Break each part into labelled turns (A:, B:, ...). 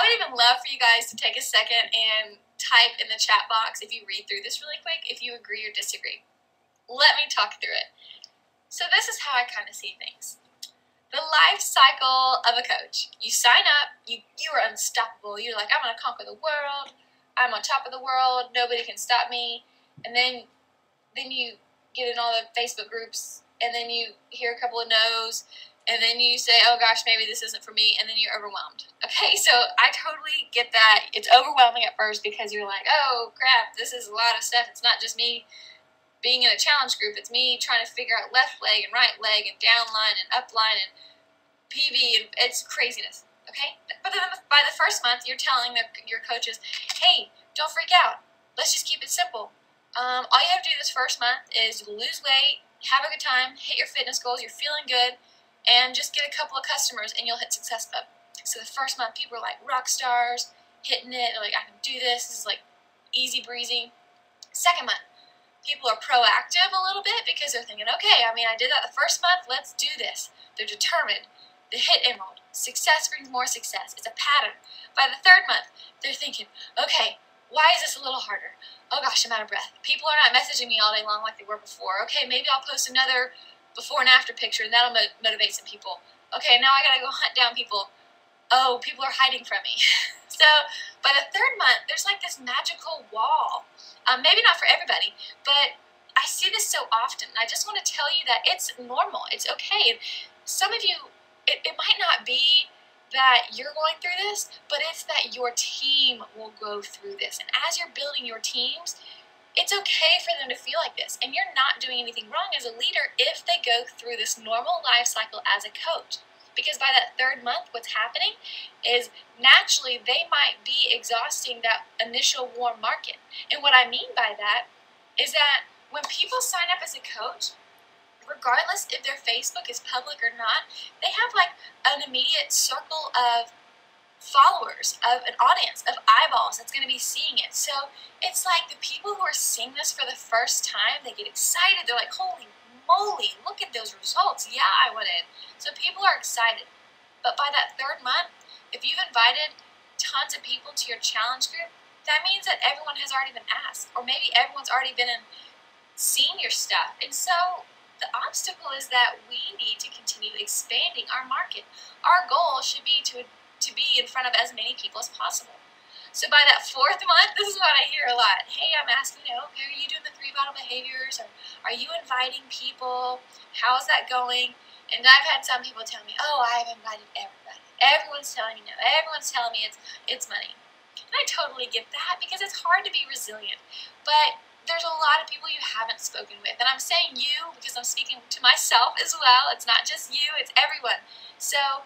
A: would even love for you guys to take a second and type in the chat box if you read through this really quick, if you agree or disagree. Let me talk through it. So this is how I kind of see things. The life cycle of a coach. You sign up, you are unstoppable. You're like, I'm going to conquer the world. I'm on top of the world. Nobody can stop me. And then you get in all the Facebook groups, and then you hear a couple of no's, and then you say, oh gosh, maybe this isn't for me, and then you're overwhelmed. Okay, so I totally get that. It's overwhelming at first because you're like, oh crap, this is a lot of stuff. It's not just me being in a challenge group. It's me trying to figure out left leg and right leg and down line and up line and PV, and it's craziness. Okay, but then by the first month, you're telling your coaches, hey, don't freak out. Let's just keep it simple. All you have to do this first month is lose weight, have a good time, hit your fitness goals, you're feeling good, and just get a couple of customers and you'll hit Success Club. So the first month, people are like rock stars, hitting it. They're like, I can do this. This is like easy breezy. Second month, people are proactive a little bit because they're thinking, okay, I mean, I did that the first month. Let's do this. They're determined. They hit emerald. Success brings more success. It's a pattern. By the third month, they're thinking, okay, why is this a little harder? Oh gosh, I'm out of breath. People are not messaging me all day long like they were before. Okay, maybe I'll post another before and after picture, and that'll motivate some people. Okay, now I gotta go hunt down people. Oh, people are hiding from me. So by the third month, there's like this magical wall. Maybe not for everybody, but I see this so often. I just want to tell you that it's normal. It's okay. Some of you, it might not be that you're going through this, but it's that your team will go through this. And as you're building your teams, it's okay for them to feel like this, and you're not doing anything wrong as a leader if they go through this normal life cycle as a coach. Because by that third month, what's happening is naturally they might be exhausting that initial warm market. And what I mean by that is that when people sign up as a coach, regardless if their Facebook is public or not, they have like an immediate circle of followers, of an audience, of eyeballs that's going to be seeing it. So it's like the people who are seeing this for the first time, they get excited. They're like, holy moly, look at those results. Yeah, I went in. So people are excited. But by that third month, if you've invited tons of people to your challenge group, that means that everyone has already been asked, or maybe everyone's already been in seeing your stuff. And so the obstacle is that we need to continue expanding our market. Our goal should be to be in front of as many people as possible. So by that fourth month, this is what I hear a lot. Hey, I'm asking, okay, are you doing the 3 vital behaviors? Or are you inviting people? How's that going? And I've had some people tell me, oh, I've invited everybody. Everyone's telling me no. Everyone's telling me it's money. And I totally get that because it's hard to be resilient. But there's a lot of people you haven't spoken with. And I'm saying you because I'm speaking to myself as well. It's not just you, it's everyone. So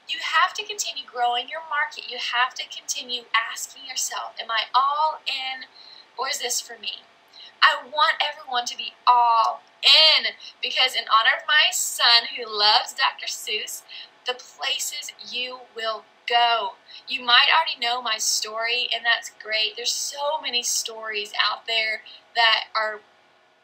A: you have to continue growing your market. You have to continue asking yourself, am I all in, or is this for me? I want everyone to be all in because in honor of my son who loves Dr. Seuss, the places you will go. You might already know my story, and that's great. There's so many stories out there that are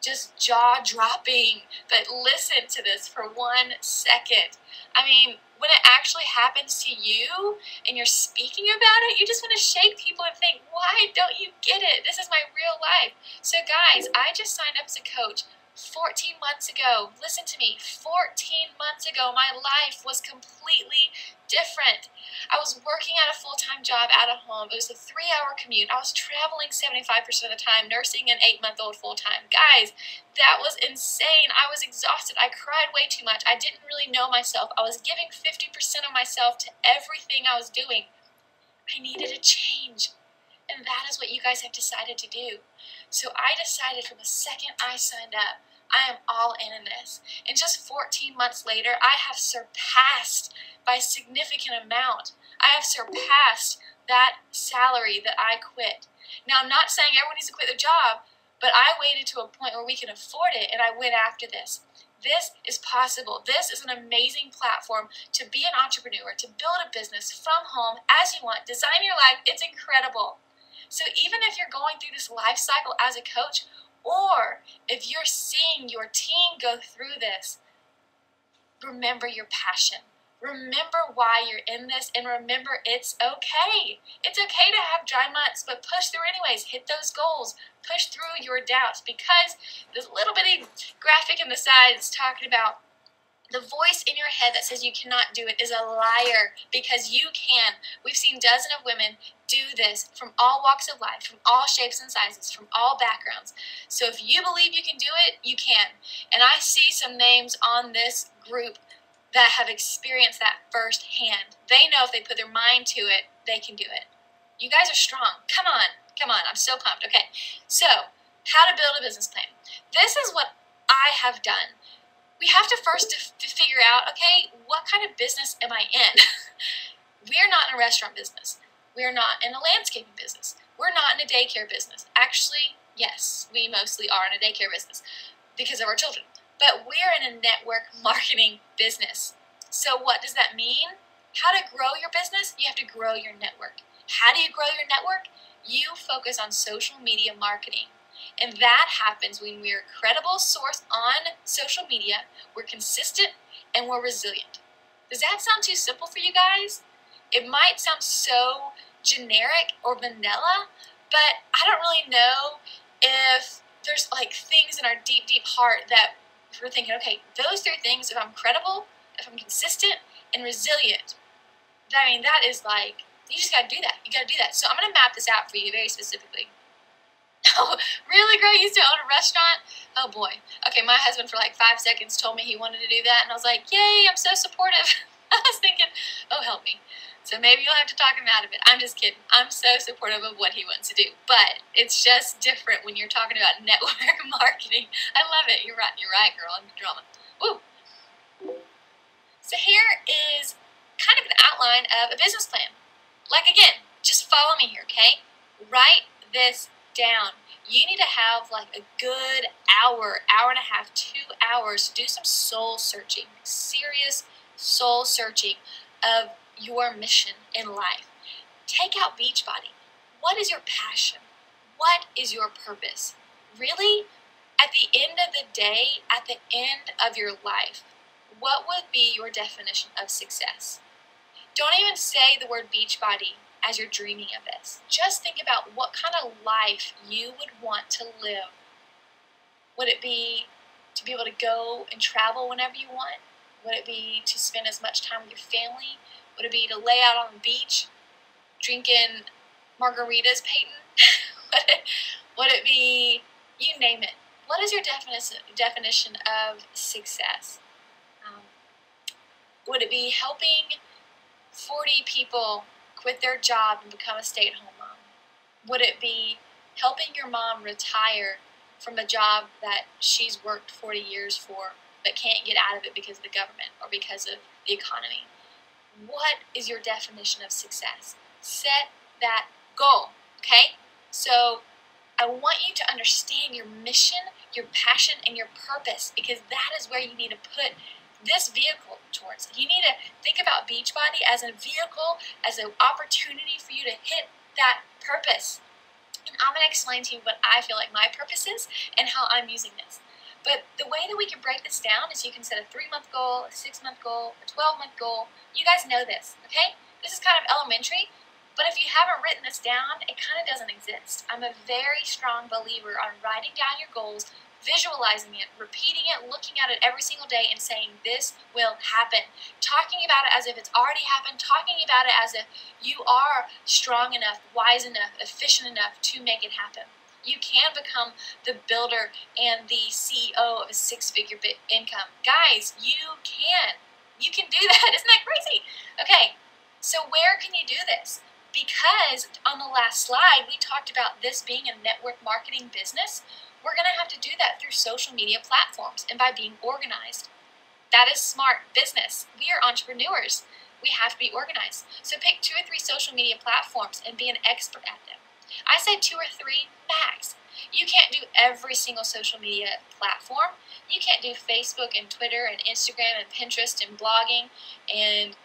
A: just jaw-dropping, but listen to this for 1 second. I mean, when it actually happens to you and you're speaking about it, you just want to shake people and think, why don't you get it? This is my real life. So guys, I just signed up as a coach 14 months ago. Listen to me, 14 months ago, my life was completely different. I was working at a full-time job out of home. It was a 3-hour commute. I was traveling 75% of the time, nursing an 8-month-old full-time. Guys, that was insane. I was exhausted. I cried way too much. I didn't really know myself. I was giving 50% of myself to everything I was doing. I needed a change. And that is what you guys have decided to do. So I decided from the second I signed up, I am all in this. And just 14 months later, I have surpassed by a significant amount. I have surpassed that salary that I quit. Now, I'm not saying everyone needs to quit their job, but I waited to a point where we can afford it, and I went after this. This is possible. This is an amazing platform to be an entrepreneur, to build a business from home as you want, design your life. It's incredible. So even if you're going through this life cycle as a coach, or if you're seeing your team go through this, remember your passion. Remember why you're in this, and remember it's okay. It's okay to have dry months, but push through anyways. Hit those goals. Push through your doubts, because this little bitty graphic in the side is talking about the voice in your head that says you cannot do it is a liar, because you can. We've seen dozens of women do this from all walks of life, from all shapes and sizes, from all backgrounds. So if you believe you can do it, you can. And I see some names on this group that have experienced that firsthand. They know if they put their mind to it, they can do it. You guys are strong. Come on. Come on. I'm so pumped. Okay. So, how to build a business plan. This is what I have done. We have to first figure out, okay, what kind of business am I in? We're not in a restaurant business. We're not in a landscaping business. We're not in a daycare business. Actually, yes, we mostly are in a daycare business because of our children. But we're in a network marketing business. So what does that mean? How to grow your business? You have to grow your network. How do you grow your network? You focus on social media marketing. And that happens when we're a credible source on social media, we're consistent, and we're resilient. Does that sound too simple for you guys? It might sound so generic or vanilla, but I don't really know if there's like things in our deep, deep heart that we're thinking, okay, those three things, if I'm credible, if I'm consistent, and resilient, I mean, that is like, you just got to do that. You got to do that. So I'm going to map this out for you very specifically. Oh, really, girl? You used to own a restaurant? Oh, boy. Okay, my husband for like 5 seconds told me he wanted to do that, and I was like, yay, I'm so supportive. I was thinking, oh, help me. So maybe you'll have to talk him out of it. I'm just kidding. I'm so supportive of what he wants to do. But it's just different when you're talking about network marketing. I love it. You're right. You're right, girl. I'm drama. Woo. So here is kind of an outline of a business plan. Like, again, just follow me here, okay? Write this down. You need to have like a good hour, hour and a half, 2 hours to do some soul searching, serious soul searching of your mission in life. Take out Beachbody. What is your passion? What is your purpose? Really, at the end of the day, at the end of your life, what would be your definition of success? Don't even say the word Beachbody as you're dreaming of this. Just think about what kind of life you would want to live. Would it be to be able to go and travel whenever you want? Would it be to spend as much time with your family? Would it be to lay out on the beach drinking margaritas, Peyton? Would it be, you name it. What is your definition of success? Would it be helping 40 people quit their job and become a stay-at-home mom? Would it be helping your mom retire from a job that she's worked 40 years for but can't get out of it because of the government or because of the economy? What is your definition of success? Set that goal, okay? So I want you to understand your mission, your passion, and your purpose, because that is where you need to put this vehicle towards. You need to think about Beachbody as a vehicle, as an opportunity for you to hit that purpose. And I'm going to explain to you what I feel like my purpose is and how I'm using this. But the way that we can break this down is you can set a 3-month goal, a 6-month goal, a 12-month goal. You guys know this, okay? This is kind of elementary, but if you haven't written this down, it kind of doesn't exist. I'm a very strong believer on writing down your goals, visualizing it, repeating it, looking at it every single day and saying, this will happen. Talking about it as if it's already happened, talking about it as if you are strong enough, wise enough, efficient enough to make it happen. You can become the builder and the CEO of a 6-figure income. Guys, you can. You can do that. Isn't that crazy? Okay, so where can you do this? Because on the last slide, we talked about this being a network marketing business. We're going to have to do that through social media platforms and by being organized. That is smart business. We are entrepreneurs. We have to be organized. So pick 2 or 3 social media platforms and be an expert at them. I said 2 or 3 max. You can't do every single social media platform. You can't do Facebook and Twitter and Instagram and Pinterest and blogging and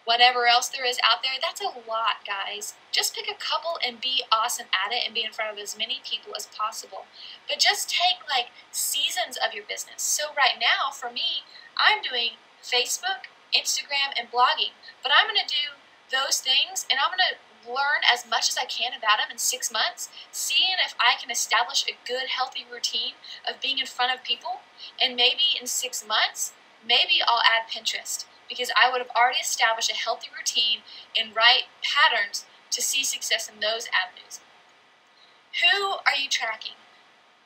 A: whatever else there is out there. That's a lot, guys. Just pick a couple and be awesome at it and be in front of as many people as possible. But just take like seasons of your business. So right now, for me, I'm doing Facebook, Instagram, and blogging. But I'm going to do those things, and I'm going to learn as much as I can about them in 6 months, seeing if I can establish a good, healthy routine of being in front of people. And maybe in 6 months, maybe I'll add Pinterest, because I would have already established a healthy routine and right patterns to see success in those avenues. Who are you tracking?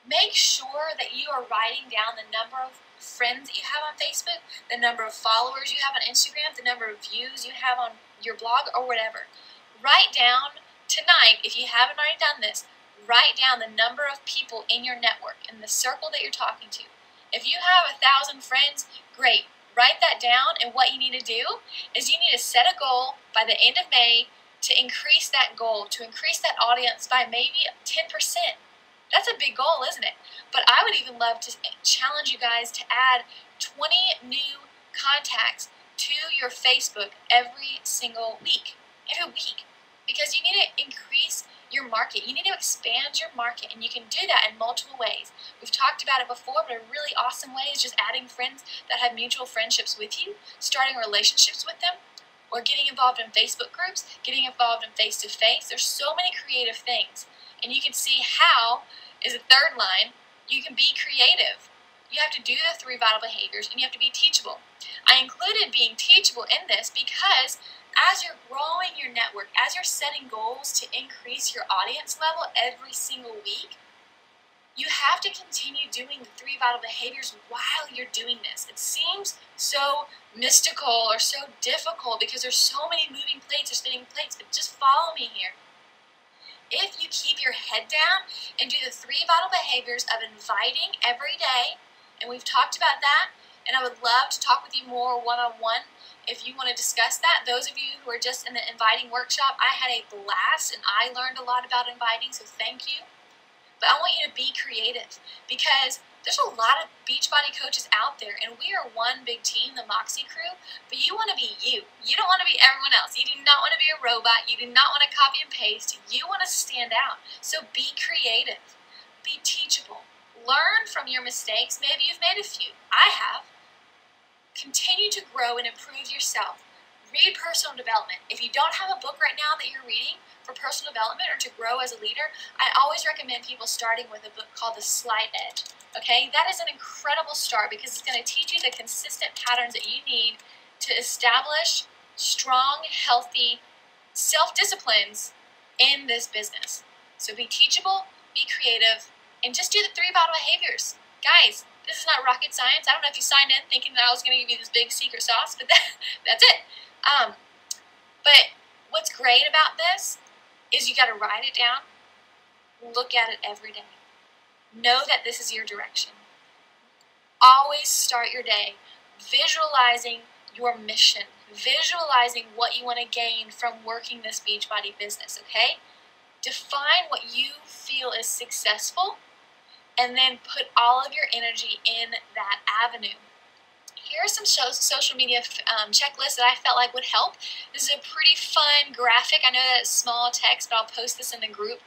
A: Make sure that you are writing down the number of friends that you have on Facebook, the number of followers you have on Instagram, the number of views you have on your blog, or whatever. Write down tonight, if you haven't already done this, write down the number of people in your network, in the circle that you're talking to. If you have 1,000 friends, great. Write that down, and what you need to do is you need to set a goal by the end of May to increase that goal, to increase that audience by maybe 10%. That's a big goal, isn't it? But I would even love to challenge you guys to add 20 new contacts to your Facebook every single week. Because you need to increase your market. You need to expand your market, and you can do that in multiple ways. We've talked about it before, but a really awesome way is just adding friends that have mutual friendships with you, starting relationships with them, or getting involved in Facebook groups, getting involved in face-to-face. There's so many creative things. And you can see how, is a third line, you can be creative. You have to do the 3 vital behaviors, and you have to be teachable. I included being teachable in this because as you're growing your network, as you're setting goals to increase your audience level every single week, you have to continue doing the 3 vital behaviors while you're doing this. It seems so mystical or so difficult because there's so many moving plates or spinning plates, but just follow me here. If you keep your head down and do the 3 vital behaviors of inviting every day, and we've talked about that, and I would love to talk with you more one-on-one if you want to discuss that. Those of you who are just in the inviting workshop, I had a blast, and I learned a lot about inviting, so thank you. But I want you to be creative, because there's a lot of Beachbody coaches out there, and we are one big team, the Moxie Crew, but you want to be you. You don't want to be everyone else. You do not want to be a robot. You do not want to copy and paste. You want to stand out. So be creative. Be teachable. Learn from your mistakes. Maybe you've made a few. I have. Continue to grow and improve yourself. Read personal development. If you don't have a book right now that you're reading for personal development or to grow as a leader, I always recommend people starting with a book called The Slight Edge. Okay, that is an incredible start because it's going to teach you the consistent patterns that you need to establish strong, healthy self-disciplines in this business. So be teachable, be creative, and just do the 3 vital behaviors. Guys, this is not rocket science. I don't know if you signed in thinking that I was going to give you this big secret sauce, but that's it. But what's great about this is you got to write it down, look at it every day. Know that this is your direction. Always start your day visualizing your mission, visualizing what you want to gain from working this Beachbody business, okay? Define what you feel is successful, and then put all of your energy in that avenue. Here are some social media checklists that I felt like would help. This is a pretty fun graphic. I know that it's small text, but I'll post this in the group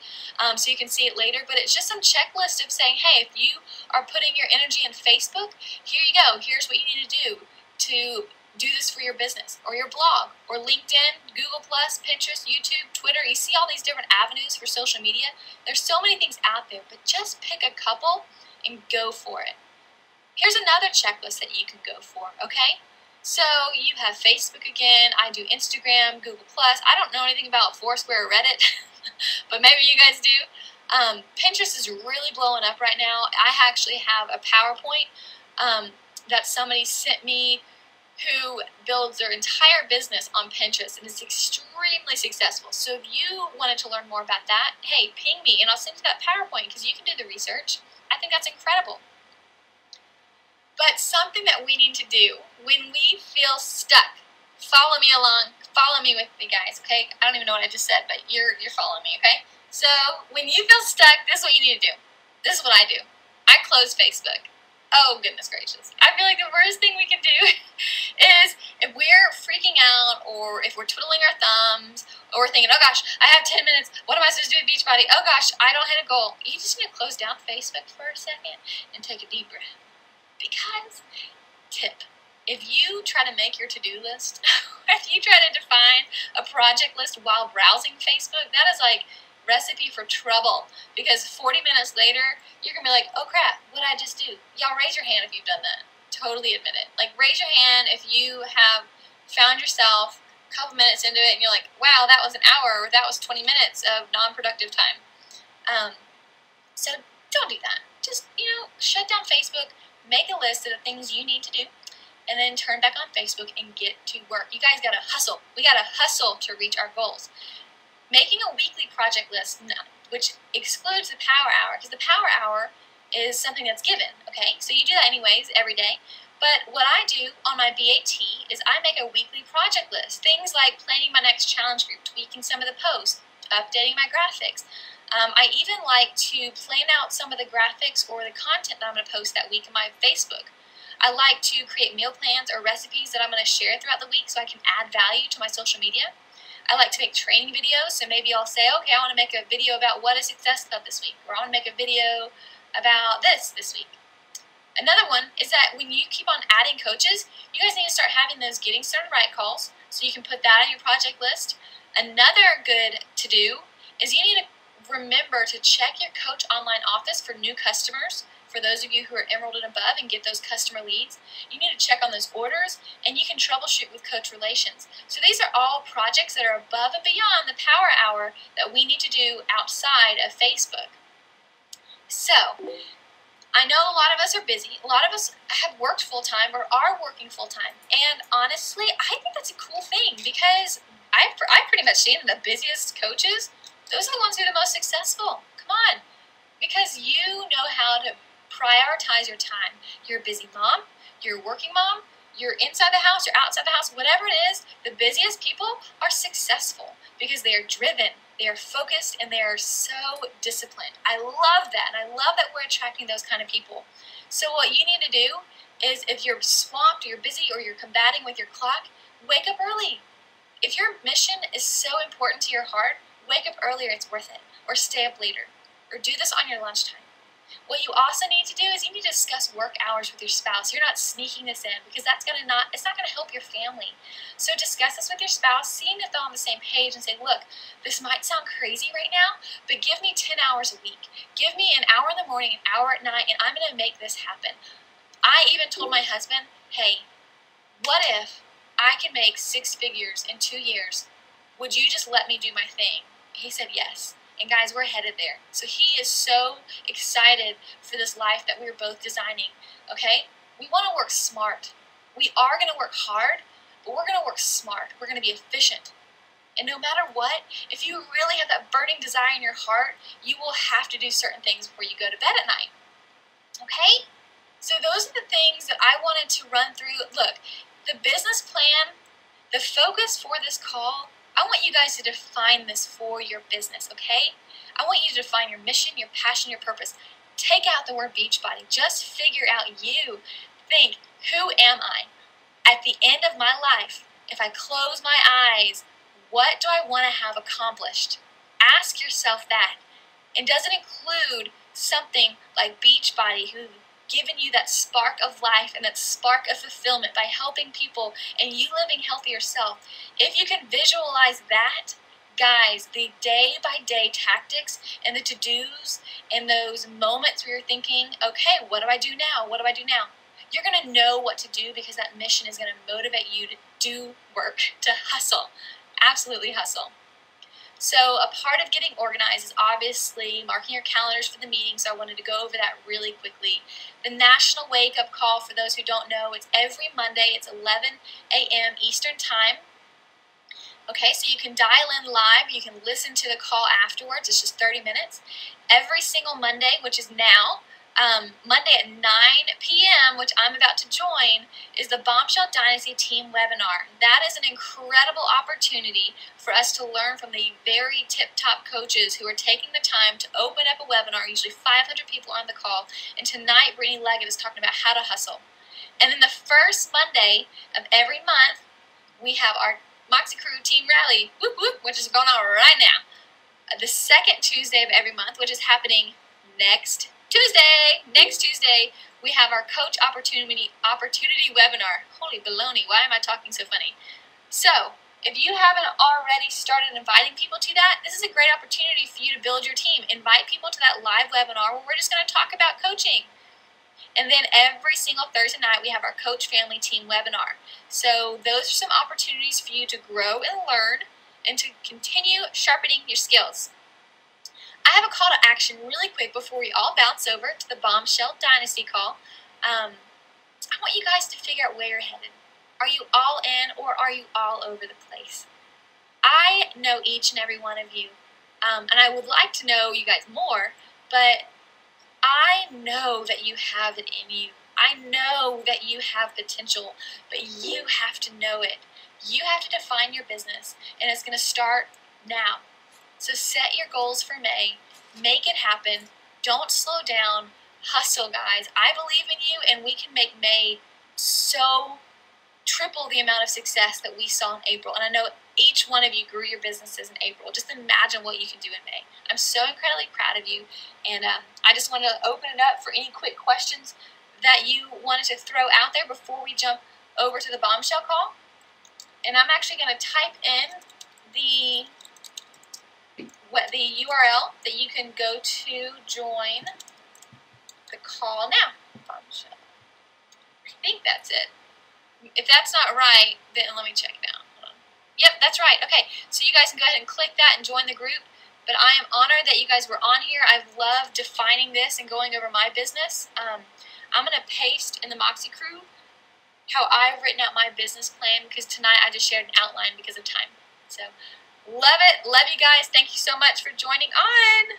A: so you can see it later. But it's just some checklist of saying, hey, if you are putting your energy in Facebook, here you go. Here's what you need to do this for your business or your blog or LinkedIn, Google+, Pinterest, YouTube, Twitter. You see all these different avenues for social media. There's so many things out there, but just pick a couple and go for it. Here's another checklist that you can go for, okay? So you have Facebook again. I do Instagram, Google+. I don't know anything about Foursquare or Reddit, but maybe you guys do. Pinterest is really blowing up right now. I actually have a PowerPoint that somebody sent me who builds their entire business on Pinterest and is extremely successful. So if you wanted to learn more about that, hey, ping me and I'll send you that PowerPoint because you can do the research. I think that's incredible. But something that we need to do when we feel stuck, follow me along, follow me with me, guys, okay? I don't even know what I just said, but you're following me, okay? So when you feel stuck, this is what you need to do. This is what I do. I close Facebook. Oh, goodness gracious. I feel like the worst thing we can do is if we're freaking out or if we're twiddling our thumbs or we're thinking, oh gosh, I have 10 minutes. What am I supposed to do with Beachbody? Oh gosh, I don't hit a goal. You just need to close down Facebook for a second and take a deep breath. Because, tip, If you try to make your to-do list, if you try to define a project list while browsing Facebook, that is like recipe for trouble, because 40 minutes later, you're going to be like, oh crap, what did I just do? Y'all raise your hand if you've done that. Totally admit it. Like, raise your hand if you have found yourself a couple minutes into it and you're like, wow, that was an hour, or that was 20 minutes of non-productive time. So don't do that. Just, shut down Facebook, make a list of the things you need to do, and then turn back on Facebook and get to work. You guys gotta hustle. We gotta hustle to reach our goals. Making a weekly project list, which excludes the power hour, because the power hour is something that's given, okay? So you do that anyways, every day. But what I do on my BAT is I make a weekly project list. Things like planning my next challenge group, tweaking some of the posts, updating my graphics. I even like to plan out some of the graphics or the content that I'm going to post that week on my Facebook. I like to create meal plans or recipes that I'm going to share throughout the week so I can add value to my social media. I like to make training videos, so maybe I'll say, okay, I want to make a video about what is Success Club this week, or I want to make a video about this week. Another one is that when you keep on adding coaches, you guys need to start having those Getting Started Right calls, so you can put that on your project list. Another good to do is you need to remember to check your coach online office for new customers. For those of you who are Emerald and above and get those customer leads, you need to check on those orders, and you can troubleshoot with coach relations. So these are all projects that are above and beyond the power hour that we need to do outside of Facebook. So, I know a lot of us are busy. A lot of us have worked full-time or are working full-time. And honestly, I think that's a cool thing, because I've pretty much seen the busiest coaches, those are the ones who are the most successful. Come on. Because you know how to prioritize your time. You're a busy mom, you're a working mom, you're inside the house, you're outside the house, whatever it is, the busiest people are successful because they are driven, they are focused, and they are so disciplined. I love that, and I love that we're attracting those kind of people. So what you need to do is, if you're swamped, or you're busy, or you're combating with your clock, wake up early. If your mission is so important to your heart, wake up earlier, it's worth it. Or stay up later. Or do this on your lunchtime. What you also need to do is you need to discuss work hours with your spouse. You're not sneaking this in, because it's not gonna help your family. So discuss this with your spouse, seeing if they're on the same page, and say, look, this might sound crazy right now, but give me 10 hours a week. Give me an hour in the morning, an hour at night, and I'm gonna make this happen. I even told my husband, hey, what if I can make 6 figures in 2 years? Would you just let me do my thing? He said yes. And guys, we're headed there. So he is so excited for this life that we're both designing, okay? We want to work smart. We are going to work hard, but we're going to work smart. We're going to be efficient. And no matter what, if you really have that burning desire in your heart, you will have to do certain things before you go to bed at night, okay? So those are the things that I wanted to run through. Look, the business plan, the focus for this call, I want you guys to define this for your business, okay? I want you to define your mission, your passion, your purpose. Take out the word Beachbody. Just figure out you. Think, who am I? At the end of my life, if I close my eyes, what do I want to have accomplished? Ask yourself that. And does it include something like Beachbody, who given you that spark of life and that spark of fulfillment by helping people and you living healthy yourself? If you can visualize that, guys, the day-by-day tactics and the to-dos and those moments where you're thinking, okay, what do I do now? What do I do now? You're going to know what to do, because that mission is going to motivate you to do work, to hustle. Absolutely hustle. So a part of getting organized is obviously marking your calendars for the meeting, so I wanted to go over that really quickly. The National Wake Up Call, for those who don't know, it's every Monday. It's 11 a.m. Eastern Time. Okay, so you can dial in live. You can listen to the call afterwards. It's just 30 minutes. Every single Monday, which is now, Monday at 9 p.m., which I'm about to join, is the Bombshell Dynasty Team Webinar. That is an incredible opportunity for us to learn from the very tip-top coaches who are taking the time to open up a webinar. Usually 500 people on the call. And tonight, Brittany Leggett is talking about how to hustle. And then the first Monday of every month, we have our Moxie Crew Team Rally, whoop, whoop, which is going on right now. The second Tuesday of every month, which is happening next Tuesday, we have our Coach Opportunity webinar. Holy baloney, why am I talking so funny? So, if you haven't already started inviting people to that, this is a great opportunity for you to build your team. Invite people to that live webinar where we're just going to talk about coaching. And then every single Thursday night, we have our Coach Family Team webinar. So those are some opportunities for you to grow and learn and to continue sharpening your skills. I have a call to action really quick before we all bounce over to the Bombshell Dynasty call. I want you guys to figure out where you're headed. Are you all in or are you all over the place? I know each and every one of you, and I would like to know you guys more, but I know that you have it in you. I know that you have potential, but you have to know it. You have to define your business, and it's going to start now. So set your goals for May. Make it happen. Don't slow down. Hustle, guys. I believe in you, and we can make May so triple the amount of success that we saw in April. And I know each one of you grew your businesses in April. Just imagine what you can do in May. I'm so incredibly proud of you, and I just want to open it up for any quick questions that you wanted to throw out there before we jump over to the Bombshell call. And I'm actually going to type in the URL that you can go to join the call now. Bombshell. I think that's it. If that's not right, then let me check now. Hold on. Yep, that's right. Okay, so you guys can go ahead and click that and join the group. But I am honored that you guys were on here. I've loved defining this and going over my business. I'm going to paste in the Moxie Crew how I've written out my business plan, because tonight I just shared an outline because of time. So, love it. Love you guys. Thank you so much for joining on.